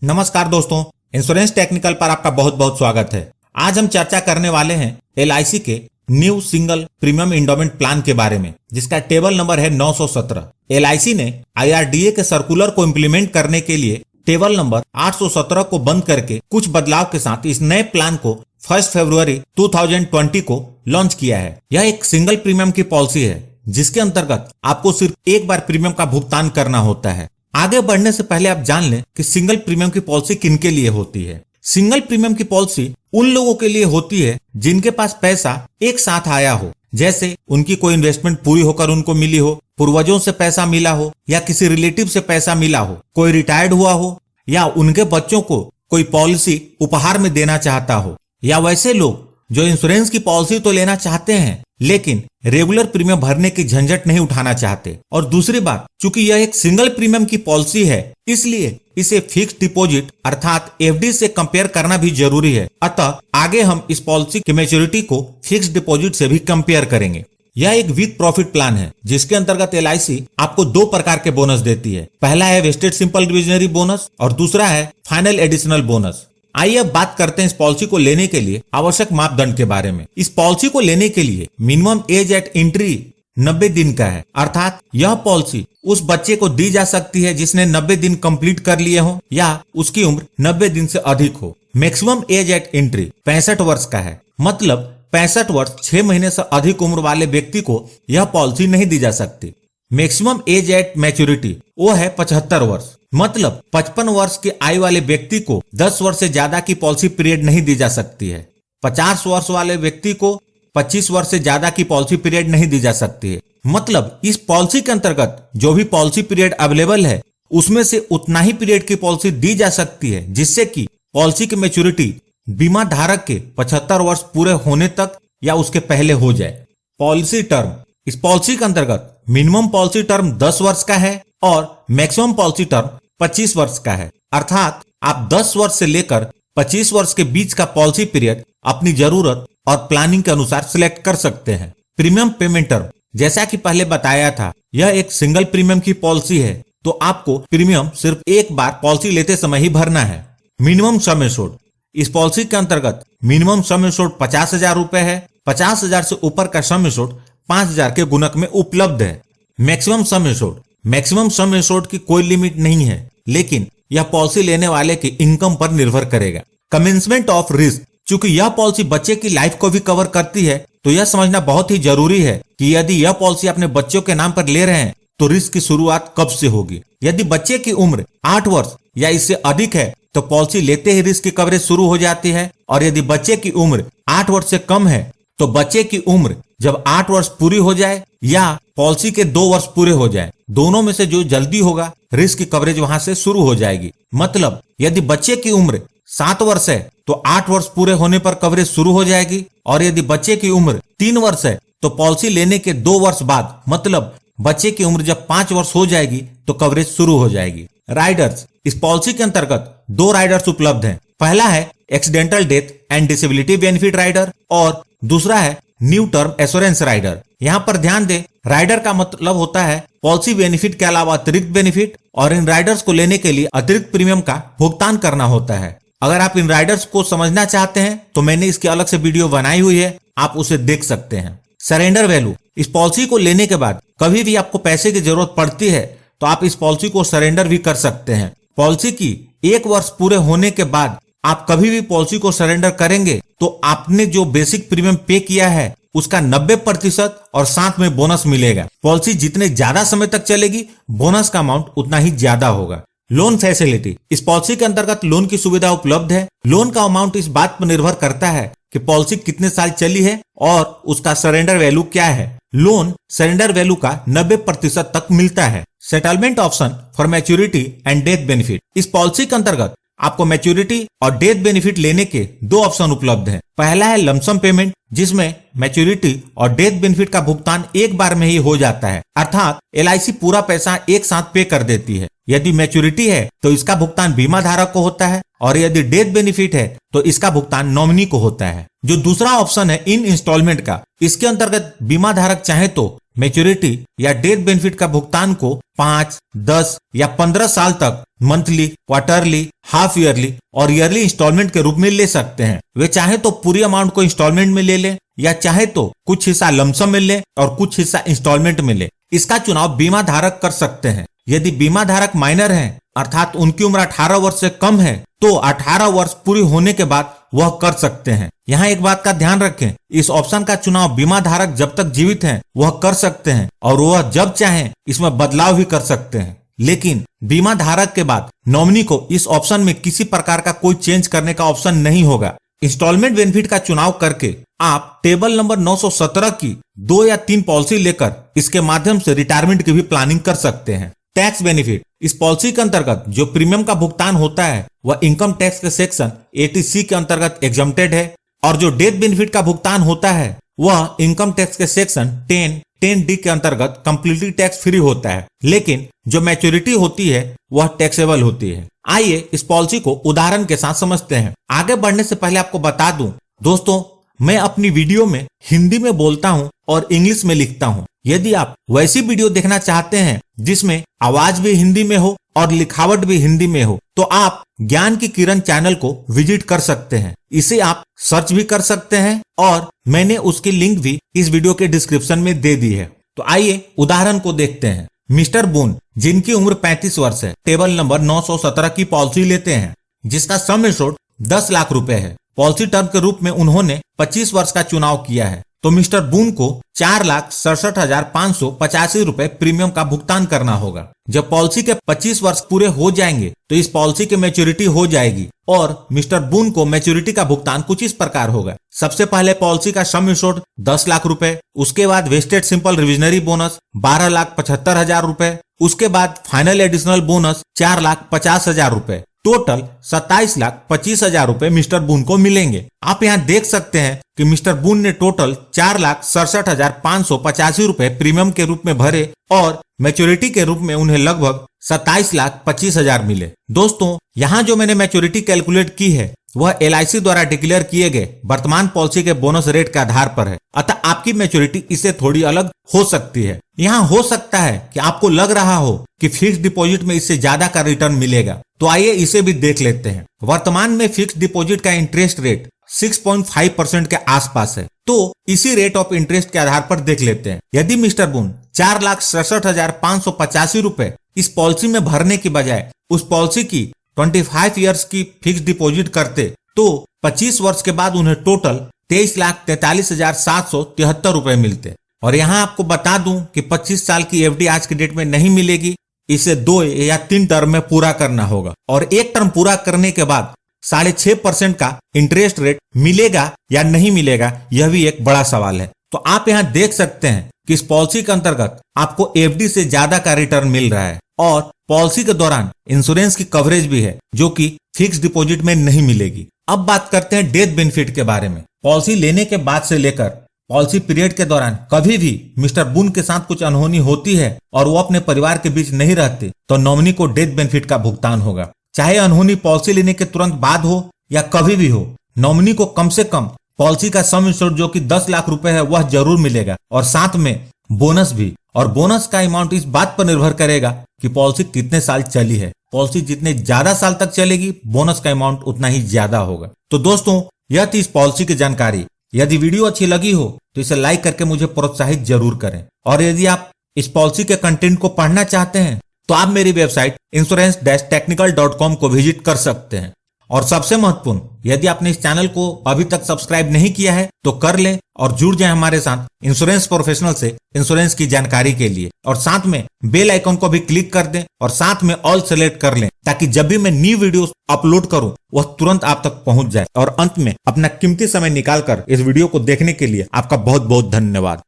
नमस्कार दोस्तों, insurance technical पर आपका बहुत बहुत स्वागत है। आज हम चर्चा करने वाले हैं LIC के new single premium endowment plan के बारे में, जिसका टेबल नंबर है 917। LIC ने IRDA के सर्कुलर को इम्प्लीमेंट करने के लिए टेबल नंबर 817 को बंद करके कुछ बदलाव के साथ इस नए प्लान को 1 फरवरी 2020 को लॉन्च किया है। यह एक सिंगल प्रीमियम की पॉलिसी है, जिसके अंतर्गत आपको सिर्फ एक बार प्रीमियम का भुगतान करना होता है। आगे बढ़ने से पहले आप जान लें कि सिंगल प्रीमियम की पॉलिसी किनके लिए होती है। सिंगल प्रीमियम की पॉलिसी उन लोगों के लिए होती है जिनके पास पैसा एक साथ आया हो, जैसे उनकी कोई इन्वेस्टमेंट पूरी होकर उनको मिली हो, पूर्वजों से पैसा मिला हो या किसी रिलेटिव से पैसा मिला हो, कोई रिटायर्ड हुआ हो या उनके बच्चों को कोई पॉलिसी उपहार में देना चाहता हो, या वैसे लोग जो इंश्योरेंस की पॉलिसी तो लेना चाहते हैं लेकिन रेगुलर प्रीमियम भरने की झंझट नहीं उठाना चाहते। और दूसरी बात, चूंकि यह एक सिंगल प्रीमियम की पॉलिसी है, इसलिए इसे फिक्स्ड डिपॉजिट अर्थात FD से कंपेयर करना भी जरूरी है। अतः आगे हम इस पॉलिसी की मैच्योरिटी को फिक्स्ड डिपॉजिट से भी कंपेयर करेंगे। यह एक विद प्रॉफिट प्लान है, जिसके अंतर्गत LIC आपको दो प्रकार के बोनस देती है। पहला है वेस्टेड सिंपल डिविजनरी बोनस और दूसरा है फाइनल एडिशनल बोनस। आइए अब बात करते हैं इस पॉलिसी को लेने के लिए आवश्यक मापदंड के बारे में। इस पॉलिसी को लेने के लिए मिनिमम एज एट एंट्री 90 दिन का है, अर्थात यह पॉलिसी उस बच्चे को दी जा सकती है जिसने 90 दिन कंप्लीट कर लिए हो या उसकी उम्र 90 दिन से अधिक हो। मैक्सिमम एज एट एंट्री 65 वर्ष का है, मतलब 65 वर्ष 6 महीने से अधिक उम्र वाले व्यक्ति को यह पॉलिसी नहीं दी जा सकती। मैक्सिमम एज एट मैच्योरिटी वो है 75 वर्ष, मतलब 55 वर्ष की आयु वाले व्यक्ति को 10 वर्ष से ज्यादा की पॉलिसी पीरियड नहीं दी जा सकती है। 50 वर्ष वाले व्यक्ति को 25 वर्ष से ज्यादा की पॉलिसी पीरियड नहीं दी जा सकती है। मतलब इस पॉलिसी के अंतर्गत जो भी पॉलिसी पीरियड अवेलेबल है उसमें से उतना ही पीरियड की पॉलिसी दी जा सकती है, जिससे कि पॉलिसी की मैच्योरिटी बीमा धारक के 75 वर्ष पूरे होने तक या उसके पहले हो जाए। पॉलिसी टर्म, इस पॉलिसी के अंतर्गत मिनिमम पॉलिसी टर्म 10 वर्ष का है और मैक्सिमम पॉलिसी टर्म 25 वर्ष का है, अर्थात आप 10 वर्ष से लेकर 25 वर्ष के बीच का पॉलिसी पीरियड अपनी जरूरत और प्लानिंग के अनुसार सिलेक्ट कर सकते हैं। प्रीमियम पेमेंट टर्म, जैसा कि पहले बताया था, यह एक सिंगल प्रीमियम की पॉलिसी है, तो आपको प्रीमियम सिर्फ एक बार पॉलिसी लेते समय ही भरना है। मिनिमम सम एश्योर्ड, इस पॉलिसी के अंतर्गत मिनिमम सम एश्योर्ड 50,000 रुपए है। 50,000 से ऊपर का सम एश्योर्ड 5,000 के गुणक में उपलब्ध है। Maximum sum assured, maximum sum assured की कोई लिमिट नहीं है, लेकिन यह पॉलिसी लेने वाले की इनकम पर निर्भर करेगा। कमेंसमेंट ऑफ रिस्क, चूंकि यह पॉलिसी बच्चे की लाइफ को भी कवर करती है, तो यह समझना बहुत ही जरूरी है कि यदि यह पॉलिसी अपने बच्चों के नाम पर ले रहे हैं तो रिस्क की शुरुआत कब से होगी। यदि बच्चे की उम्र 8 वर्ष या इससे अधिक है तो पॉलिसी लेते ही रिस्क की कवरेज शुरू हो जाती है, और यदि बच्चे की उम्र 8 वर्ष से कम है तो बच्चे की उम्र जब 8 वर्ष पूरी हो जाए या पॉलिसी के 2 वर्ष पूरे हो जाए, दोनों में से जो जल्दी होगा रिस्क की कवरेज वहां से शुरू हो जाएगी। मतलब यदि बच्चे की उम्र 7 वर्ष है तो 8 वर्ष पूरे होने पर कवरेज शुरू हो जाएगी, और यदि बच्चे की उम्र 3 वर्ष है तो पॉलिसी लेने के 2 वर्ष बाद, मतलब बच्चे की उम्र जब 5 वर्ष हो जाएगी तो कवरेज शुरू हो जाएगी। राइडर्स, इस पॉलिसी के अंतर्गत 2 राइडर्स उपलब्ध हैं। पहला है accidental death and disability benefit rider और दूसरा है न्यू टर्म एश्योरेंस राइडर। यहाँ पर ध्यान दें, राइडर का मतलब होता है पॉलिसी बेनिफिट के अलावा अतिरिक्त बेनिफिट, और इन राइडर्स को लेने के लिए अतिरिक्त प्रीमियम का भुगतान करना होता है। अगर आप इन राइडर्स को समझना चाहते हैं तो मैंने इसकी अलग से वीडियो बनाई हुई है, आप उसे देख सकते हैं। सरेंडर वैल्यू, इस पॉलिसी को लेने के बाद कभी भी आपको पैसे की जरूरत पड़ती है तो आप इस पॉलिसी को सरेंडर भी कर सकते हैं। पॉलिसी की 1 वर्ष पूरे होने के बाद आप कभी भी पॉलिसी को सरेंडर करेंगे तो आपने जो बेसिक प्रीमियम पे किया है उसका 90% और साथ में बोनस मिलेगा। पॉलिसी जितने ज्यादा समय तक चलेगी, बोनस का अमाउंट उतना ही ज्यादा होगा। लोन फैसिलिटी, इस पॉलिसी के अंतर्गत लोन की सुविधा उपलब्ध है। लोन का अमाउंट इस बात पर निर्भर करता है कि पॉलिसी कितने साल चली है और उसका सरेंडर वैल्यू क्या है। लोन सरेंडर वैल्यू का 90% तक मिलता है। Settlement option for maturity and death benefit, इस पॉलिसी के अंतर्गत आपको मैच्योरिटी और डेथ बेनिफिट लेने के 2 ऑप्शन उपलब्ध हैं। पहला है लमसम पेमेंट, जिसमें मैच्योरिटी और डेथ बेनिफिट का भुगतान एक बार में ही हो जाता है, अर्थात LIC पूरा पैसा एक साथ पे कर देती है। यदि मैच्योरिटी है तो इसका भुगतान बीमा धारक को होता है और यदि डेथ बेनिफिट है तो इसका भुगतान नॉमिनी को होता है। जो दूसरा ऑप्शन है इन इंस्टॉलमेंट का, इसके अंतर्गत बीमा धारक चाहे तो मैच्योरिटी या डेथ बेनिफिट का भुगतान को 5, 10 या 15 साल तक मंथली, क्वार्टरली, हाफ ईयरली और ईयरली इंस्टॉलमेंट के रूप में ले सकते हैं। वे चाहे तो पूरी अमाउंट को इंस्टॉलमेंट में ले ले या चाहे तो कुछ हिस्सा लमसम में ले और कुछ हिस्सा इंस्टॉलमेंट में ले। इसका चुनाव बीमा धारक कर सकते हैं। यदि बीमा धारक माइनर हैं, अर्थात उनकी उम्र 18 वर्ष से कम है, तो 18 वर्ष पूरी होने के बाद वह कर सकते हैं। यहाँ एक बात का ध्यान रखें, इस ऑप्शन का चुनाव बीमा धारक जब तक जीवित हैं वह कर सकते हैं और वह जब चाहें इसमें बदलाव भी कर सकते हैं। लेकिन बीमा धारक के बाद नॉमिनी को इस ऑप्शन में किसी प्रकार का कोई चेंज करने का ऑप्शन नहीं होगा। इंस्टॉलमेंट बेनिफिट का चुनाव करके आप टेबल नंबर 917 की 2 या 3 पॉलिसी लेकर इसके माध्यम से रिटायरमेंट की भी प्लानिंग कर सकते हैं। टैक्स बेनिफिट, इस पॉलिसी के अंतर्गत जो प्रीमियम का भुगतान होता है वह इनकम टैक्स के सेक्शन 80C के अंतर्गत एग्जम्प्टेड है और जो डेथ बेनिफिट का भुगतान होता है वह इनकम टैक्स के सेक्शन 10D के अंतर्गत कंप्लीटली टैक्स फ्री होता है। लेकिन जो मैच्योरिटी होती है वह टैक्सेबल होती है। आइए इस पॉलिसी को उदाहरण के साथ समझते हैं। आगे बढ़ने से पहले आपको बता दूं दोस्तों, मैं अपनी वीडियो में हिंदी में बोलता हूं और इंग्लिश में लिखता हूं। यदि आप वैसी वीडियो देखना चाहते हैं जिसमें आवाज भी हिंदी में हो और लिखावट भी हिंदी में हो तो आप ज्ञान की किरण चैनल को विजिट कर सकते हैं। इसे आप सर्च भी कर सकते हैं और मैंने उसकी लिंक भी इस वीडियो के डिस्क्रिप्शन में दे दी है। तो आइए उदाहरण को देखते हैं। मिस्टर बून, जिनकी उम्र 35 वर्ष है, टेबल नंबर 917 की पॉलिसी लेते हैं जिसका सम एश्योर्ड 10 लाख रुपए है। पॉलिसी टर्म के रूप में उन्होंने 25 वर्ष का चुनाव किया है। तो मिस्टर बून को 4,67,585 रुपए प्रीमियम का भुगतान करना होगा। जब पॉलिसी के 25 वर्ष पूरे हो जाएंगे तो इस पॉलिसी की मैच्योरिटी हो जाएगी और मिस्टर बून को मैच्योरिटी का भुगतान कुछ इस प्रकार होगा। सबसे पहले पॉलिसी का सम एश्योर्ड 10 लाख रुपए, उसके बाद वेस्टेड सिंपल रिविजनरी बोनस 12,75,000 रुपए, उसके बाद फाइनल एडिशनल बोनस 4,50,000 रुपए, टोटल 27,25,000 रुपए मिस्टर बून को मिलेंगे। आप यहाँ देख सकते हैं कि मिस्टर बून ने टोटल 4,67,585 रुपए प्रीमियम के रूप में भरे और मैच्योरिटी के रूप में उन्हें लगभग 27,25,000 मिले। दोस्तों, यहाँ जो मैंने मैच्योरिटी कैलकुलेट की है वह LIC द्वारा डिक्लेयर किए गए वर्तमान पॉलिसी के बोनस रेट के आधार पर है। अतः आपकी मैच्योरिटी इससे थोड़ी अलग हो सकती है। यहाँ हो सकता है कि आपको लग रहा हो कि फिक्स डिपॉजिट में इससे ज्यादा का रिटर्न मिलेगा, तो आइए इसे भी देख लेते हैं। वर्तमान में फिक्स डिपॉजिट का इंटरेस्ट रेट 6.5% के आसपास है, तो इसी रेट ऑफ इंटरेस्ट के आधार पर देख लेते हैं। यदि मिस्टर बून 4,67,585 रुपए इस पॉलिसी में भरने की बजाय उस पॉलिसी की 25 ईयर्स की फिक्स डिपॉजिट करते तो 25 वर्ष के बाद उन्हें टोटल 23,43,773 रुपए मिलते। और यहाँ आपको बता दूं कि 25 साल की FD आज की डेट में नहीं मिलेगी, इसे 2 या 3 टर्म में पूरा करना होगा और एक टर्म पूरा करने के बाद 6.5% का इंटरेस्ट रेट मिलेगा या नहीं मिलेगा, यह भी एक बड़ा सवाल है। तो आप यहाँ देख सकते हैं कि इस पॉलिसी के अंतर्गत आपको FD से ज्यादा का रिटर्न मिल रहा है और पॉलिसी के दौरान इंश्योरेंस की कवरेज भी है जो कि फिक्स डिपॉजिट में नहीं मिलेगी। अब बात करते हैं डेथ बेनिफिट के बारे में। पॉलिसी लेने के बाद से लेकर पॉलिसी पीरियड के दौरान कभी भी मिस्टर बून के साथ कुछ अनहोनी होती है और वो अपने परिवार के बीच नहीं रहते तो नॉमिनी को डेथ बेनिफिट का भुगतान होगा। चाहे अनहोनी पॉलिसी लेने के तुरंत बाद हो या कभी भी हो, नॉमिनी को कम से कम पॉलिसी का सम एश्योर्ड जो कि 10 लाख रुपए है वह जरूर मिलेगा और साथ में बोनस भी। और बोनस का अमाउंट इस बात पर निर्भर करेगा कि पॉलिसी कितने साल चली है। पॉलिसी जितने ज्यादा साल तक चलेगी बोनस का अमाउंट उतना ही ज्यादा होगा। तो दोस्तों, यह थी इस पॉलिसी की जानकारी। यदि वीडियो अच्छी लगी हो तो इसे लाइक करके मुझे प्रोत्साहित जरूर करें और यदि आप इस पॉलिसी के कंटेंट को पढ़ना चाहते हैं तो आप मेरी वेबसाइट insurance-technical.com को विजिट कर सकते हैं। और सबसे महत्वपूर्ण, यदि आपने इस चैनल को अभी तक सब्सक्राइब नहीं किया है तो कर लें और जुड़ जाएं हमारे साथ इंश्योरेंस प्रोफेशनल से इंश्योरेंस की जानकारी के लिए। और साथ में बेल आइकन को भी क्लिक कर दें और साथ में ऑल सेलेक्ट कर लें ताकि जब भी मैं न्यू वीडियो अपलोड करूं वह तुरंत आप तक पहुंच जाए। और अंत में अपना कीमती समय निकालकर इस वीडियो को देखने के लिए आपका बहुत बहुत धन्यवाद।